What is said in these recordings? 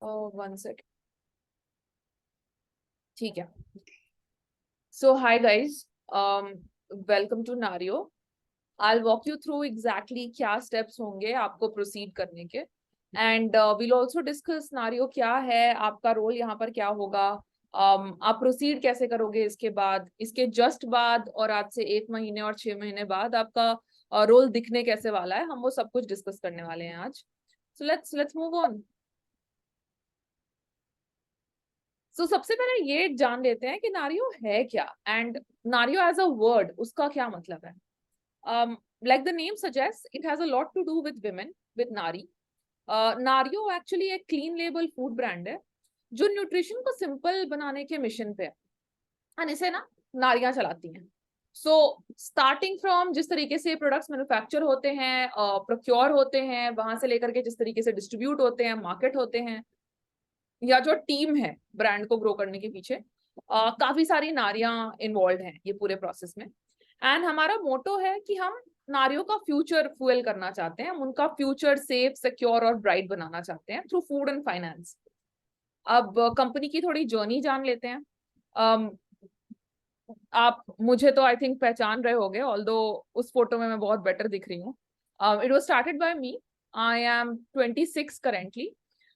One second. ठीक है। So hi guys, welcome to Nario. I walk you through exactly क्या steps होंगे आपको प्रोसीड करने के, and will also discuss Nario क्या है, आपका रोल यहाँ पर क्या होगा, आप प्रोसीड कैसे करोगे इसके बाद, इसके जस्ट बाद, और आज से 1 महीने और 6 महीने बाद आपका रोल दिखने कैसे वाला है, हम वो सब कुछ डिस्कस करने वाले हैं आज। So let's move on. सबसे पहले ये जान लेते हैं कि नारियो है क्या, and Nariyo as a word उसका क्या मतलब है। Like the name suggest, it has a lot to do with women, with nari. Nariyo actually एक क्लीन लेबल फूड ब्रांड है जो न्यूट्रिशन को सिंपल बनाने के मिशन पे है, एंड इसे ना नारियां चलाती हैं। स्टार्टिंग फ्रॉम जिस तरीके से प्रोडक्ट्स मैन्युफैक्चर होते हैं, प्रोक्योर होते हैं, वहां से लेकर के जिस तरीके से डिस्ट्रीब्यूट होते हैं, मार्केट होते हैं, या जो टीम है ब्रांड को ग्रो करने के पीछे, काफी सारी नारियां इन्वॉल्व हैं ये पूरे प्रोसेस में। एंड हमारा मोटो है कि हम नारियों का फ्यूचर फ्यूएल करना चाहते हैं, हम उनका फ्यूचर सेफ, सिक्योर और ब्राइट बनाना चाहते हैं थ्रू फूड एंड फाइनेंस। अब कंपनी की थोड़ी जर्नी जान लेते हैं। um, आप मुझे तो आई थिंक पहचान रहे होंगे, ऑल्दो उस फोटो में मैं बहुत बेटर दिख रही हूँ। It was started by me. I am 26 currently.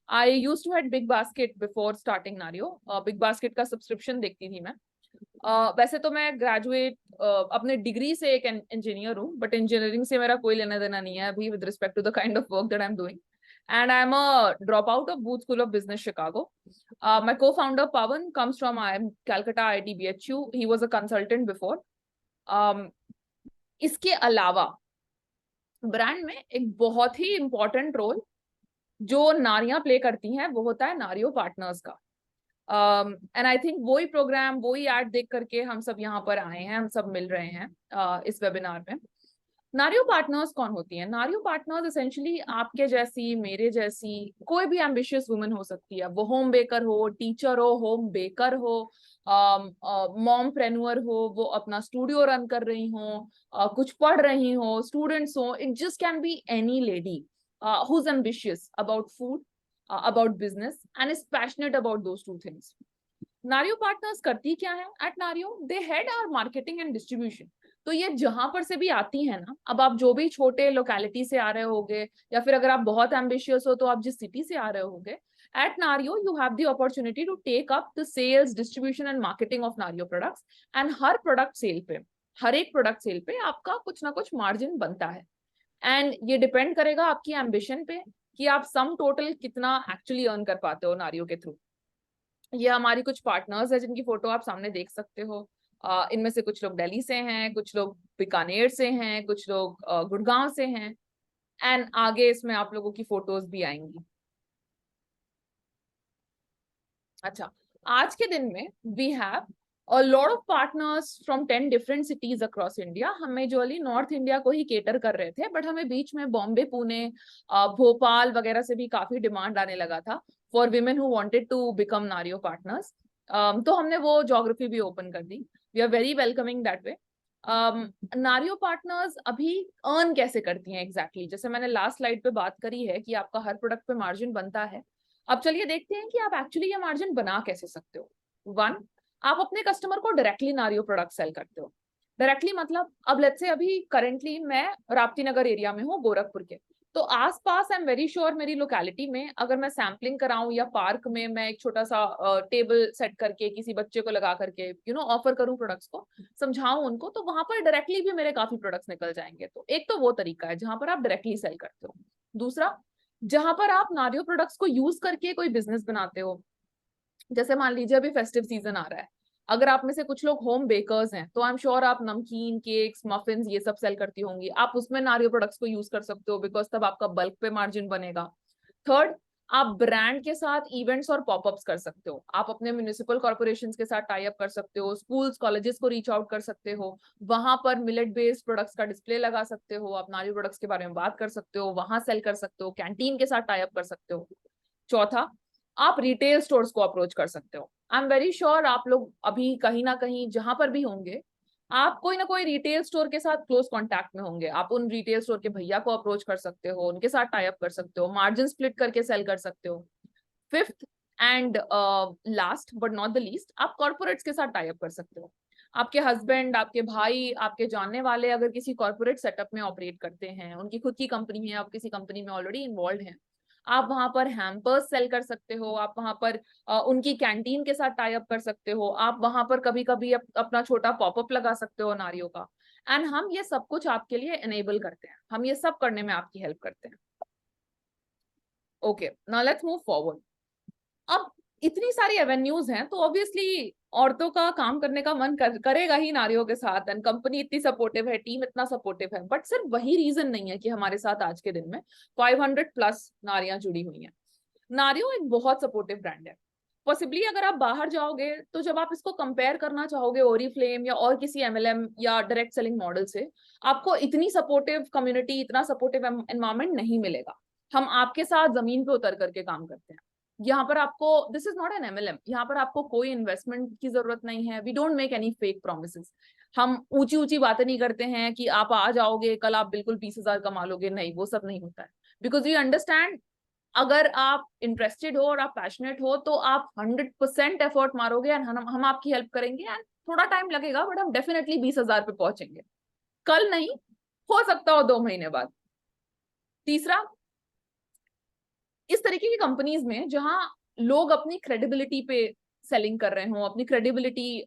I use to had Big Basket before starting Nario. Big Basket का सब्सक्रिप्शन देखती थी मैं। वैसे तो मैं ग्रेजुएट अपने डिग्री से एक इंजीनियर हूँ, बट इंजीनियरिंग से मेरा कोई लेना देना नहीं है अभी with respect to the kind of work that I am doing. And I'm a dropout of Booth School of Business, Chicago. My co-founder Pawan comes from IIM Calcutta IIT BHU. He was a consultant before. इसके अलावा brand में एक बहुत ही important role जो नारियां play करती हैं वो होता है नारियो पार्टनर्स का। एंड आई थिंक वही प्रोग्राम, वही एड देख करके हम सब यहाँ पर आए हैं, हम सब मिल रहे हैं इस वेबिनार में। नारियो पार्टनर्स कौन होती हैं? नारियो पार्टनर्स एसेंशियली आपके जैसी, मेरे जैसी कोई भी एम्बिशियस वुमन हो सकती है। वो होम बेकर हो, टीचर हो, होम बेकर हो, मॉम प्रेन्योर हो, वो अपना स्टूडियो रन कर रही हो, कुछ पढ़ रही हो, स्टूडेंट्स हो, it just can be any lady who's ambitious about food, about business and is passionate about those two things. Nario partners करती क्या है at Nario? They head our marketing and distribution. तो ये जहां पर से भी आती है ना, अब आप जो भी छोटे लोकेलिटी से आ रहे होगे, या फिर अगर आप बहुत एम्बिशियस हो तो आप जिस सिटी से आ रहे होगे, at Nario you have the opportunity to take up the sales, distribution and marketing of Nario products. And हर प्रोडक्ट सेल पे, हर एक प्रोडक्ट सेल पे आपका कुछ ना कुछ मार्जिन बनता है। एंड ये डिपेंड करेगा आपकी एम्बिशन पे कि आप सम टोटल कितना एक्चुअली अर्न कर पाते हो नारियो के थ्रू। ये हमारी कुछ पार्टनर्स है जिनकी फोटो आप सामने देख सकते हो। इनमें से कुछ लोग दिल्ली से हैं, कुछ लोग बीकानेर से हैं, कुछ लोग गुड़गांव से हैं, एंड आगे इसमें आप लोगों की फोटोज भी आएंगी। अच्छा, आज के दिन में we have a lot of partners from 10 different cities across India. हम मेजरली नॉर्थ इंडिया को ही केटर कर रहे थे, बट हमें बीच में बॉम्बे, पुणे, भोपाल वगैरह से भी काफी डिमांड आने लगा था for women who wanted to become Nario partners. तो हमने वो जोग्राफी भी ओपन कर दी। We are very welcoming that way. Nario partners अभी अर्न कैसे करती हैं एग्जैक्टली? जैसे मैंने लास्ट स्लाइड पे बात करी है कि आपका हर प्रोडक्ट पे मार्जिन बनता है। अब चलिए देखते हैं कि आप एक्चुअली ये मार्जिन बना कैसे सकते हो। वन, आप अपने कस्टमर को डायरेक्टली नारियो प्रोडक्ट सेल करते हो। डायरेक्टली मतलब, अब लेट्स से अभी करेंटली मैं राप्ती नगर एरिया में हूँ, गोरखपुर के, तो आसपास आई एम वेरी श्योर मेरी लोकेलिटी में अगर मैं सैम्पलिंग कराऊं या पार्क में मैं एक छोटा सा टेबल सेट करके किसी बच्चे को लगा करके ऑफर करूं प्रोडक्ट्स को, समझाऊं उनको, तो वहां पर डायरेक्टली भी मेरे काफी प्रोडक्ट्स निकल जाएंगे। तो एक तो वो तरीका है जहां पर आप डायरेक्टली सेल करते हो। दूसरा, जहां पर आप नारियो प्रोडक्ट्स को यूज करके कोई बिजनेस बनाते हो। जैसे मान लीजिए अभी फेस्टिव सीजन आ रहा है, अगर आप में से कुछ लोग होम बेकर्स हैं तो आई एम श्योर आप नमकीन, केक्स, मफिन्स ये सब सेल करती होंगी, आप उसमें नारियो प्रोडक्ट्स को यूज कर सकते हो, बिकॉज तब आपका बल्क पे मार्जिन बनेगा। थर्ड, आप ब्रांड के साथ इवेंट्स और पॉपअप्स कर सकते हो। आप अपने म्युनिसिपल कॉर्पोरेशंस के साथ टाई अप कर सकते हो, स्कूल्स, कॉलेजेस को रीच आउट कर सकते हो, वहां पर मिलेट बेस्ड प्रोडक्ट्स का डिस्प्ले लगा सकते हो, आप नारियो प्रोडक्ट्स के बारे में बात कर सकते हो, वहां सेल कर सकते हो, कैंटीन के साथ टाई अप कर सकते हो। चौथा, आप रिटेल स्टोर्स को अप्रोच कर सकते हो। आई एम वेरी श्योर आप लोग अभी कहीं ना कहीं जहां पर भी होंगे, आप कोई ना कोई रिटेल स्टोर के साथ क्लोज कांटेक्ट में होंगे। आप उन रिटेल स्टोर के भैया को अप्रोच कर सकते हो, उनके साथ टाई अप कर सकते हो, मार्जिन स्प्लिट करके सेल कर सकते हो। Fifth and last but not the least, आप कॉर्पोरेट्स के साथ टाई अप कर सकते हो। आपके हस्बैंड, आपके भाई, आपके जानने वाले अगर किसी कॉर्पोरेट सेटअप में ऑपरेट करते हैं, उनकी खुद की कंपनी है, आप किसी कंपनी में ऑलरेडी इन्वॉल्व हैं, आप वहां पर हैम्पर्स सेल कर सकते हो, आप वहां पर उनकी कैंटीन के साथ टाई अप कर सकते हो, आप वहां पर कभी कभी अपना छोटा पॉपअप लगा सकते हो नारियों का। एंड हम ये सब कुछ आपके लिए एनेबल करते हैं, हम ये सब करने में आपकी हेल्प करते हैं। Okay, now let's move forward. अब इतनी सारी एवेन्यूज हैं, तो ऑब्वियसली औरतों का काम करने का मन करेगा ही नारियों के साथ, एंड कंपनी इतनी सपोर्टिव है, टीम इतना सपोर्टिव है, बट सिर्फ वही रीजन नहीं है कि हमारे साथ आज के दिन में 500 प्लस नारियां जुड़ी हुई हैं। नारियो एक बहुत सपोर्टिव ब्रांड है। पॉसिबली अगर आप बाहर जाओगे तो जब आप इसको कंपेयर करना चाहोगे ओरीफ्लेम या और किसी एमएलएम या डायरेक्ट सेलिंग मॉडल से, आपको इतनी सपोर्टिव कम्युनिटी, इतना सपोर्टिव एनवायरमेंट नहीं मिलेगा। हम आपके साथ जमीन पे उतर करके काम करते हैं। यहाँ पर आपको, this is not an MLM, यहाँ पर आपको कोई इन्वेस्टमेंट की जरूरत नहीं है। We don't make any fake promises. हम ऊंची ऊंची बातें नहीं करते हैं कि आप आ जाओगे कल आप बिल्कुल 20,000 कमा लोगे, नहीं, वो सब नहीं होता है। बिकॉज वी अंडरस्टैंड, अगर आप इंटरेस्टेड हो और आप पैशनेट हो तो आप 100% एफर्ट मारोगे, एंड हम आपकी हेल्प करेंगे। एंड थोड़ा टाइम लगेगा बट हम डेफिनेटली 20,000 पे पहुंचेंगे, कल नहीं, हो सकता हो 2 महीने बाद। तीसरा, इस तरीके की कंपनीज में जहां लोग अपनी क्रेडिबिलिटी पे सेलिंग कर रहे हो, अपनी क्रेडिबिलिटी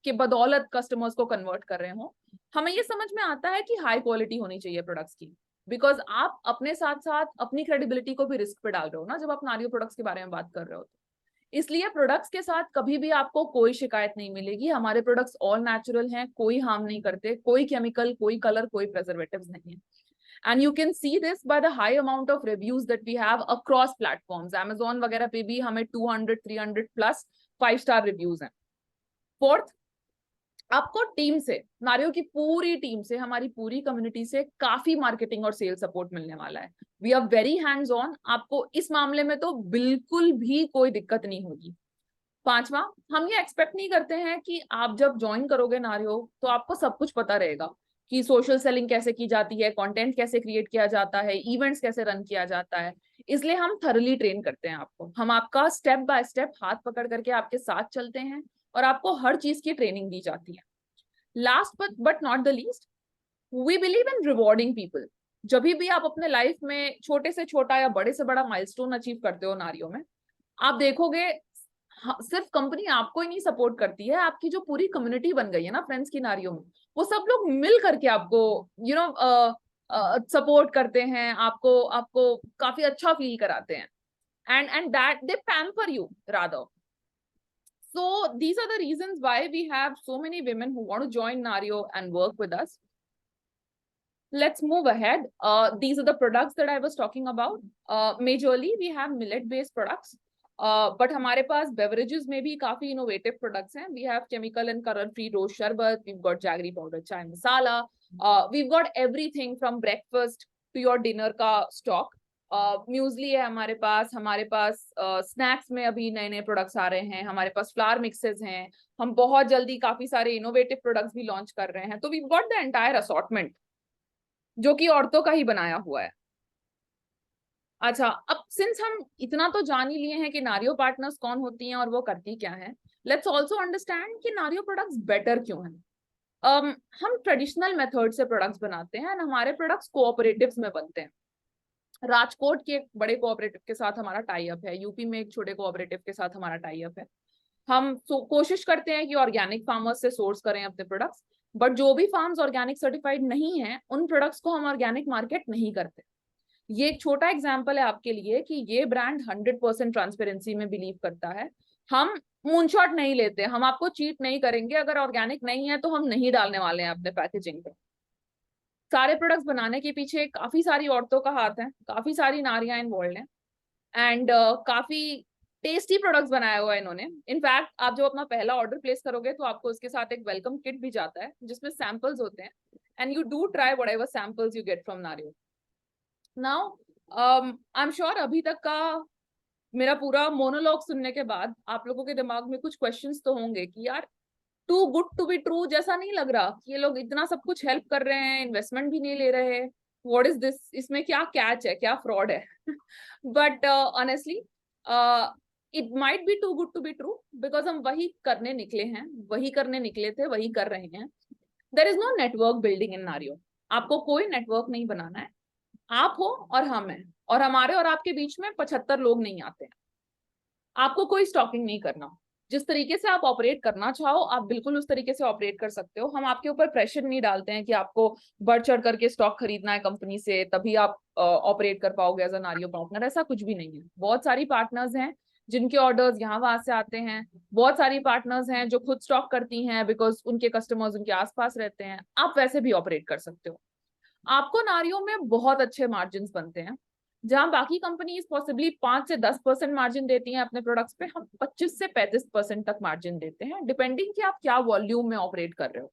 के बदौलत कस्टमर्स को कन्वर्ट कर रहे हो, हमें ये समझ में आता है कि हाई क्वालिटी होनी चाहिए प्रोडक्ट्स की। बिकॉज आप अपने साथ साथ अपनी क्रेडिबिलिटी को भी रिस्क पे डाल रहे हो ना, जब आप नारियो प्रोडक्ट्स के बारे में बात कर रहे हो। इसलिए प्रोडक्ट्स के साथ कभी भी आपको कोई शिकायत नहीं मिलेगी। हमारे प्रोडक्ट्स ऑल नेचुरल हैं, कोई हार्म नहीं करते, कोई केमिकल, कोई कलर, कोई प्रिजर्वेटिव्स नहीं है। And you can see this by the high amount of reviews that we have across platforms. Amazon वगैरह पे भी हमें 200, 300 plus 5-star reviews हैं। फोर्थ, आपको टीम से, नारियो की पूरी टीम से, हमारी पूरी कम्युनिटी से काफी मार्केटिंग और सेल सपोर्ट मिलने वाला है। We are very hands on, आपको इस मामले में तो बिल्कुल भी कोई दिक्कत नहीं होगी। पांचवा, हम ये एक्सपेक्ट नहीं करते हैं कि आप जब ज्वाइन करोगे नारियो तो आपको सब कुछ पता रहेगा कि सोशल सेलिंग कैसे की जाती है, कंटेंट कैसे क्रिएट किया जाता है, इवेंट्स कैसे रन किया जाता है। इसलिए हम थरली ट्रेन करते हैं आपको, हम आपका स्टेप बाय स्टेप हाथ पकड़ करके आपके साथ चलते हैं और आपको हर चीज की ट्रेनिंग दी जाती है। Last but not the least, we believe in rewarding people. जब भी आप अपने लाइफ में छोटे से छोटा या बड़े से बड़ा माइलस्टोन अचीव करते हो नारियो में, आप देखोगे, हाँ, सिर्फ कंपनी आपको ही नहीं सपोर्ट करती है, आपकी जो पूरी कम्युनिटी बन गई है ना फ्रेंड्स की नारियों में, वो सब लोग मिल करके आपको सपोर्ट करते हैं, आपको आपको काफी अच्छा फील कराते हैं, and that they pamper you rather. So these are the reasons why we have so many women who want to join Nario and work with us. Let's move ahead. These are the products that I was talking about. Majorly we have millet based products. But हमारे पास beverages में भी काफी innovative products हैं. We have chemical and color free rose sharbat. We've got jaggery powder chai masala. We've got everything from breakfast to your dinner का stock. Muesli है हमारे पास snacks में अभी नए नए प्रोडक्ट्स आ रहे हैं, हमारे पास फ्लावर मिक्सेस हैं, हम बहुत जल्दी काफी सारे इनोवेटिव प्रोडक्ट्स भी लॉन्च कर रहे हैं। तो we got the entire assortment जो कि औरतों का ही बनाया हुआ है। अच्छा, अब सिंस हम इतना तो जान ही लिए हैं कि नारियो पार्टनर्स कौन होती हैं और वो करती क्या है, लेट्स ऑल्सो अंडरस्टैंड कि नारियो प्रोडक्ट्स बेटर क्यों हैं। हम ट्रेडिशनल मेथड से प्रोडक्ट्स बनाते हैं, हमारे प्रोडक्ट्स कोऑपरेटिव्स में बनते हैं। राजकोट के एक बड़े कोऑपरेटिव के साथ हमारा टाई अप है, यूपी में एक छोटे कोऑपरेटिव के साथ हमारा टाई अप है। हम कोशिश करते हैं कि ऑर्गेनिक फार्मर्स से सोर्स करें अपने प्रोडक्ट्स, बट जो भी फार्म्स ऑर्गेनिक सर्टिफाइड नहीं है उन प्रोडक्ट्स को हम ऑर्गेनिक मार्केट नहीं करते। ये एक छोटा एग्जांपल है आपके लिए कि ये ब्रांड 100% ट्रांसपेरेंसी में बिलीव करता है। हम मूनशॉट नहीं लेते, हम आपको चीट नहीं करेंगे। अगर ऑर्गेनिक नहीं है तो हम नहीं डालने वाले हैं अपने पैकेजिंग पे। सारे प्रोडक्ट्स बनाने के पीछे काफी सारी औरतों का हाथ है, काफी सारी नारियां इन्वॉल्व हैं, एंड काफी टेस्टी प्रोडक्ट्स बनाया हुआ है इन्होंने। इनफैक्ट आप जब अपना पहला ऑर्डर प्लेस करोगे तो आपको उसके साथ एक वेलकम किट भी जाता है जिसमें सैंपल्स होते हैं, and you do try whatever samples you get from Nario. Now I am sure अभी तक का मेरा पूरा मोनोलॉग सुनने के बाद आप लोगों के दिमाग में कुछ क्वेश्चंस तो होंगे कि यार too good to be true जैसा नहीं लग रहा कि ये लोग इतना सब कुछ हेल्प कर रहे हैं, इन्वेस्टमेंट भी नहीं ले रहे, व्हाट इज दिस, इसमें क्या कैच है, क्या फ्रॉड है? But honestly it might be too good to be true, because हम वही करने निकले हैं, वही करने निकले थे, वही कर रहे हैं. There is no network building in Nario. आपको कोई नेटवर्क नहीं बनाना है. आप हो और हम हैं, और हमारे और आपके बीच में 75 लोग नहीं आते हैं. आपको कोई स्टॉकिंग नहीं करना. जिस तरीके से आप ऑपरेट करना चाहो आप बिल्कुल उस तरीके से ऑपरेट कर सकते हो. हम आपके ऊपर प्रेशर नहीं डालते हैं कि आपको बढ़ चढ़ करके स्टॉक खरीदना है कंपनी से तभी आप ऑपरेट कर पाओगे एज अ नारियो पार्टनर. ऐसा कुछ भी नहीं है. बहुत सारी पार्टनर्स हैं जिनके ऑर्डर्स यहाँ वहां से आते हैं. बहुत सारी पार्टनर्स हैं जो खुद स्टॉक करती हैं बिकॉज उनके कस्टमर्स उनके आसपास रहते हैं. आप वैसे भी ऑपरेट कर सकते हो. आपको नारियो में बहुत अच्छे मार्जिन बनते हैं. जहां बाकी कंपनीज पॉसिबली 5 से 10% मार्जिन देती हैं अपने प्रोडक्ट्स पे, हम 25 से 35% तक मार्जिन देते हैं, डिपेंडिंग कि आप क्या वॉल्यूम में ऑपरेट कर रहे हो.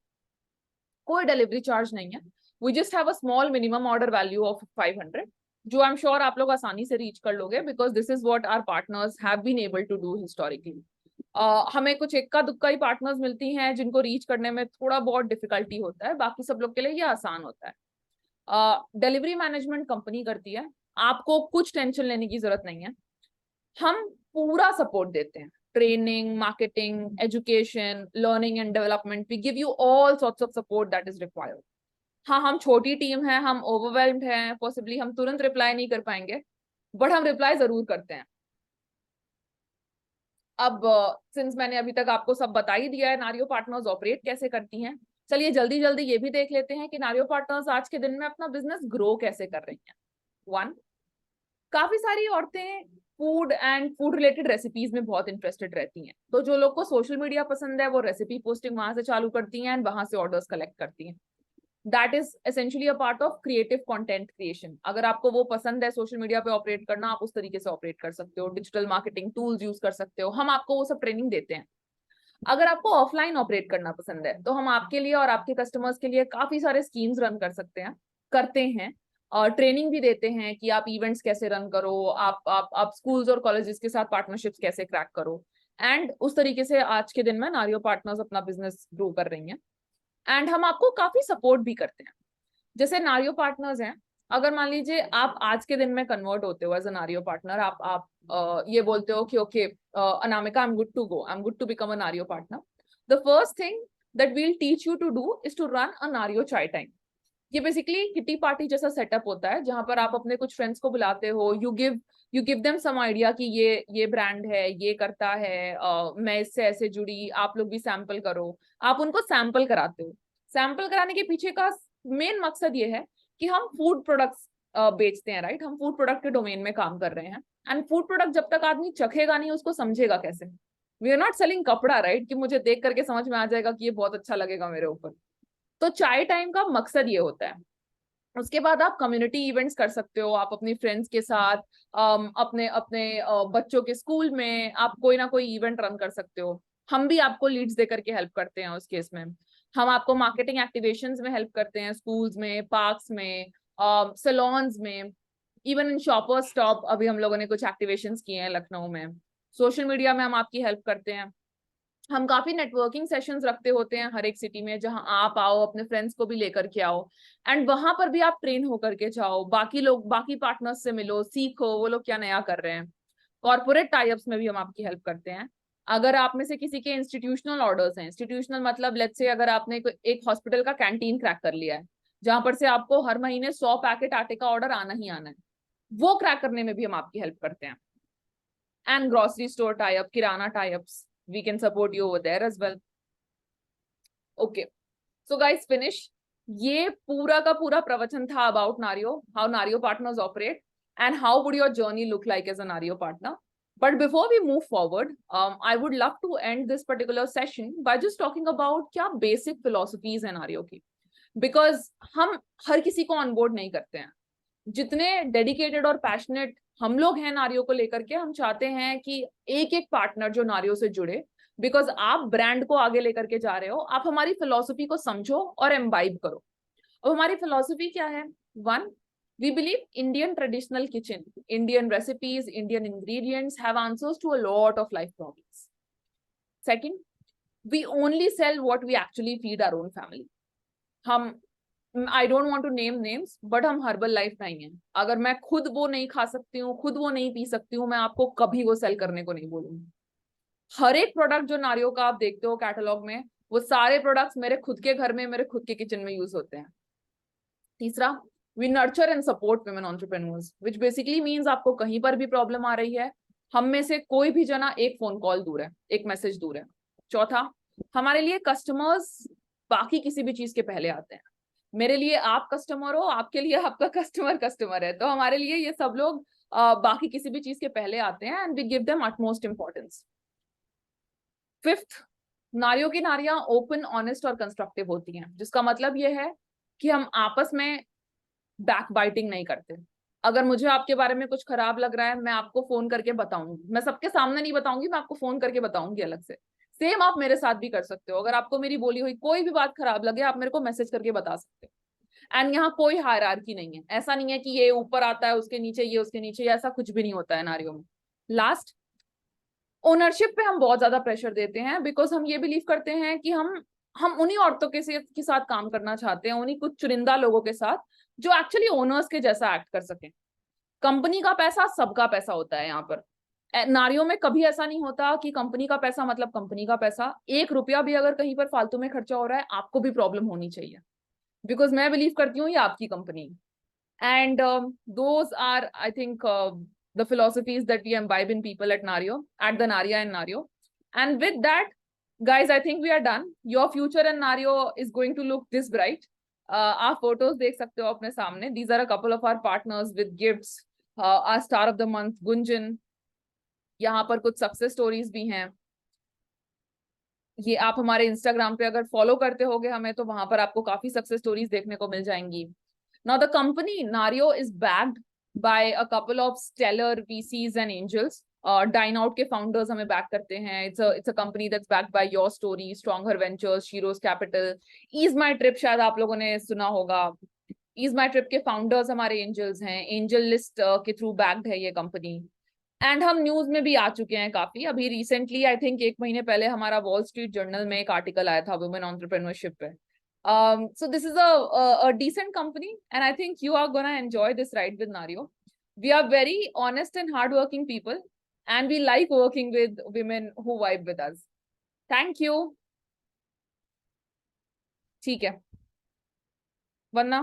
कोई डिलीवरी चार्ज नहीं है. We just have a small minimum order value of 500, जो आई एम श्योर आप लोग आसानी से रीच कर लोगे, because this is what our partners have been able to do historically. हमें कुछ इक्का दुक्का ही पार्टनर्स मिलती हैं जिनको रीच करने में थोड़ा बहुत डिफिकल्टी होता है. बाकी सब लोग के लिए ये आसान होता है. डिलीवरी मैनेजमेंट कंपनी करती है. आपको कुछ टेंशन लेने की जरूरत नहीं है. हम पूरा सपोर्ट देते हैं. Training, marketing, education, learning and development. We give you all sorts of support that is required. हाँ, हम छोटी टीम है, हम ओवरवेल्म्ड हैं, पॉसिबली हम तुरंत रिप्लाई नहीं कर पाएंगे, बट हम रिप्लाई जरूर करते हैं. अब सिंस मैंने अभी तक आपको सब बता ही दिया है नारियो पार्टनर्स ऑपरेट कैसे करती हैं, चलिए जल्दी जल्दी ये भी देख लेते हैं कि नारियो पार्टनर्स आज के दिन में अपना बिजनेस ग्रो कैसे कर रही हैं. 1, काफी सारी औरतें food and food related recipes में बहुत इंटरेस्टेड रहती हैं. तो जो लोग को सोशल मीडिया पसंद है वो रेसिपी पोस्टिंग वहां से चालू करती हैं एंड वहां से ऑर्डर्स कलेक्ट करती हैं. That is essentially a part of creative content creation. अगर आपको वो पसंद है सोशल मीडिया पे ऑपरेट करना, आप उस तरीके से ऑपरेट कर सकते हो. डिजिटल मार्केटिंग टूल्स यूज कर सकते हो. हम आपको वो सब ट्रेनिंग देते हैं. अगर आपको ऑफलाइन ऑपरेट करना पसंद है तो हम आपके लिए और आपके कस्टमर्स के लिए काफी सारे स्कीम्स रन कर सकते हैं, करते हैं. और ट्रेनिंग भी देते हैं कि आप इवेंट्स कैसे रन करो, आप स्कूल्स और कॉलेजेस के साथ पार्टनरशिप्स कैसे क्रैक करो. एंड उस तरीके से आज के दिन में नारियो पार्टनर्स अपना बिजनेस ग्रो कर रही हैं. एंड हम आपको काफी सपोर्ट भी करते हैं. जैसे नारियो पार्टनर्स हैं, अगर मान लीजिए आप आज के दिन में कन्वर्ट होते हो एज अ नारियो पार्टनर, आप ये बोलते हो कि okay Anamika, I am good to go, I am good to become a Nario partner. The first thing that we'll teach you to do is to run a Nario chai time. ये basically kitty party जैसा setup होता है जहां पर आप अपने कुछ friends को बुलाते हो. You give them some idea कि ये ब्रांड है, ये करता है, मैं इससे ऐसे जुड़ी, आप लोग भी सैंपल करो. आप उनको सैंपल कराते हो. सैंपल कराने के पीछे का मेन मकसद ये है कि हम फूड प्रोडक्ट्स बेचते हैं, राइट. हम फूड प्रोडक्ट के डोमेन में काम कर रहे हैं. एंड फूड प्रोडक्ट जब तक आदमी चखेगा नहीं उसको समझेगा कैसे. वी आर नॉट सेलिंग कपड़ा, राइट, कि मुझे देख करके समझ में आ जाएगा कि ये बहुत अच्छा लगेगा मेरे ऊपर. तो चाय टाइम का मकसद ये होता है. उसके बाद आप कम्युनिटी इवेंट्स कर सकते हो. आप अपनी फ्रेंड्स के साथ, अपने अपने बच्चों के स्कूल में आप कोई ना कोई इवेंट रन कर सकते हो. हम भी आपको लीड्स दे करके हेल्प करते हैं उस केस में. हम आपको मार्केटिंग एक्टिवेशंस में हेल्प करते हैं, स्कूल्स में, पार्क्स में, सैलून्स में, इवन इन शॉपर्स स्टॉप. अभी हम लोगों ने कुछ एक्टिवेशंस किए हैं लखनऊ में. सोशल मीडिया में हम आपकी हेल्प करते हैं. हम काफी नेटवर्किंग सेशंस रखते होते हैं हर एक सिटी में, जहां आप आओ, अपने फ्रेंड्स को भी लेकर के आओ. एंड वहां पर भी आप ट्रेन होकर के जाओ, बाकी लोग, बाकी पार्टनर्स से मिलो, सीखो वो लोग क्या नया कर रहे हैं. कॉर्पोरेट टाइप्स में भी हम आपकी हेल्प करते हैं. अगर आप में से किसी के इंस्टीट्यूशनल ऑर्डर्स हैं, इंस्टीट्यूशनल मतलब लेट्स से अगर आपने एक हॉस्पिटल का कैंटीन क्रैक कर लिया है जहां पर से आपको हर महीने 100 पैकेट आटे का ऑर्डर आना ही आना है, वो क्रैक करने में भी हम आपकी हेल्प करते हैं. And grocery store type, kirana types, we can support you over there as well. Okay, so guys, finish. ये पूरा का पूरा प्रवचन था about Nario, how Nario partners operate, and how would your journey look like as a Nario partner. But before we move forward, I would love to end this particular session by just talking about क्या basic philosophies है Nario की, because हम हर किसी को onboard नहीं करते हैं. जितने डेडिकेटेड और पैशनेट हम लोग हैं नारियो को लेकर के, हम चाहते हैं कि एक एक पार्टनर जो नारियो से जुड़े, बिकॉज आप ब्रांड को आगे लेकर के जा रहे हो, आप हमारी फिलॉसफी को समझो और एम्बाइब करो. अब हमारी फिलॉसफी क्या है? 1, we believe Indian traditional kitchen, Indian recipes, Indian ingredients have answers to a lot of life problems. 2, we only sell what we actually feed our own family. हम I don't want to name names, but हम Herbalife नहीं है। अगर मैं खुद वो नहीं खा सकती हूँ, खुद वो नहीं पी सकती हूँ, मैं आपको कभी वो सेल करने को नहीं बोलूंगी। हर एक प्रोडक्ट जो नारियो का आप देखते हो कैटलॉग में, वो सारे प्रोडक्ट्स मेरे खुद के घर में, मेरे खुद के किचन में यूज होते हैं। तीसरा, we nurture and support women entrepreneurs, which basically means आपको कहीं पर भी प्रॉब्लम आ रही है, हम में से कोई भी जना एक फोन कॉल दूर है, एक मैसेज दूर है। चौथा, हमारे लिए कस्टमर्स बाकी किसी भी चीज के पहले आते हैं। मेरे लिए आप कस्टमर हो, आपके लिए आपका कस्टमर कस्टमर है, तो हमारे लिए ये सब लोग बाकी किसी भी चीज के पहले आते हैं, and we give them utmost importance. Fifth, नारियों की नारियां ओपन, ऑनेस्ट और कंस्ट्रक्टिव होती हैं, जिसका मतलब ये है कि हम आपस में बैक बाइटिंग नहीं करते। अगर मुझे आपके बारे में कुछ खराब लग रहा है, मैं आपको फोन करके बताऊंगी, मैं सबके सामने नहीं बताऊंगी, मैं आपको फोन करके बताऊंगी अलग से। सेम आप मेरे साथ भी कर सकते हो, अगर आपको मेरी बोली हुई कोई भी बात खराब लगे, आप मेरे को मैसेज करके बता सकते हो। एंड यहाँ कोई हायरार्की नहीं है, ऐसा नहीं है कि ये ऊपर आता है उसके नीचे, ये उसके नीचे, ऐसा कुछ भी नहीं होता है नारियों में। लास्ट, ओनरशिप पे हम बहुत ज्यादा प्रेशर देते हैं, बिकॉज हम ये बिलीव करते हैं कि हम उन्हीं औरतों के साथ काम करना चाहते हैं, उन्हीं कुछ चुनिंदा लोगों के साथ जो एक्चुअली ओनर्स के जैसा एक्ट कर सके। कंपनी का पैसा सबका पैसा होता है यहाँ पर। नारियों में कभी ऐसा नहीं होता कि कंपनी का पैसा मतलब कंपनी का पैसा। 1 रुपया भी अगर कहीं पर फालतू में खर्चा हो रहा है, आपको भी प्रॉब्लम होनी चाहिए, बिकॉज मैं बिलीव करती हूँ ये आपकी company. And those are, I think, the philosophies that we imbibe in people at Nario, at the Narya and Nario. And with that, guys, I think we are done. Your future in Nario is going to look this bright. Our photos देख सकते हो अपने सामने. These are a couple of our partners with gifts. Our star of the month, Gunjan. यहाँ पर कुछ success stories भी हैं। ये आप हमारे इंस्टाग्राम पे अगर फॉलो करते होगे हमें, तो वहां पर आपको काफी सक्सेस स्टोरीज देखने को मिल जाएंगी। Now, the company Nario is backed by a couple of stellar VCs and angels. Dine Out के founders हमें back करते हैं. It's a company that's backed by Your Story, Stronger Ventures, Shiro's Capital. Ease My Trip शायद आप लोगों ने सुना होगा। Ease My Trip के founders हमारे angels हैं. Angel List के through backed है ये company. एंड हम न्यूज में भी आ चुके हैं काफी। अभी रिसेंटली, आई थिंक 1 महीने पहले, हमारा वॉल स्ट्रीट जर्नल में एक आर्टिकल आया था वुमेन एंटरप्रेन्योरशिप पे। So this is a decent company, and I think you are gonna enjoy this ride with Nario. We are very honest and hardworking people, and we like working with women who vibe with us. Thank you. ठीक है, वरना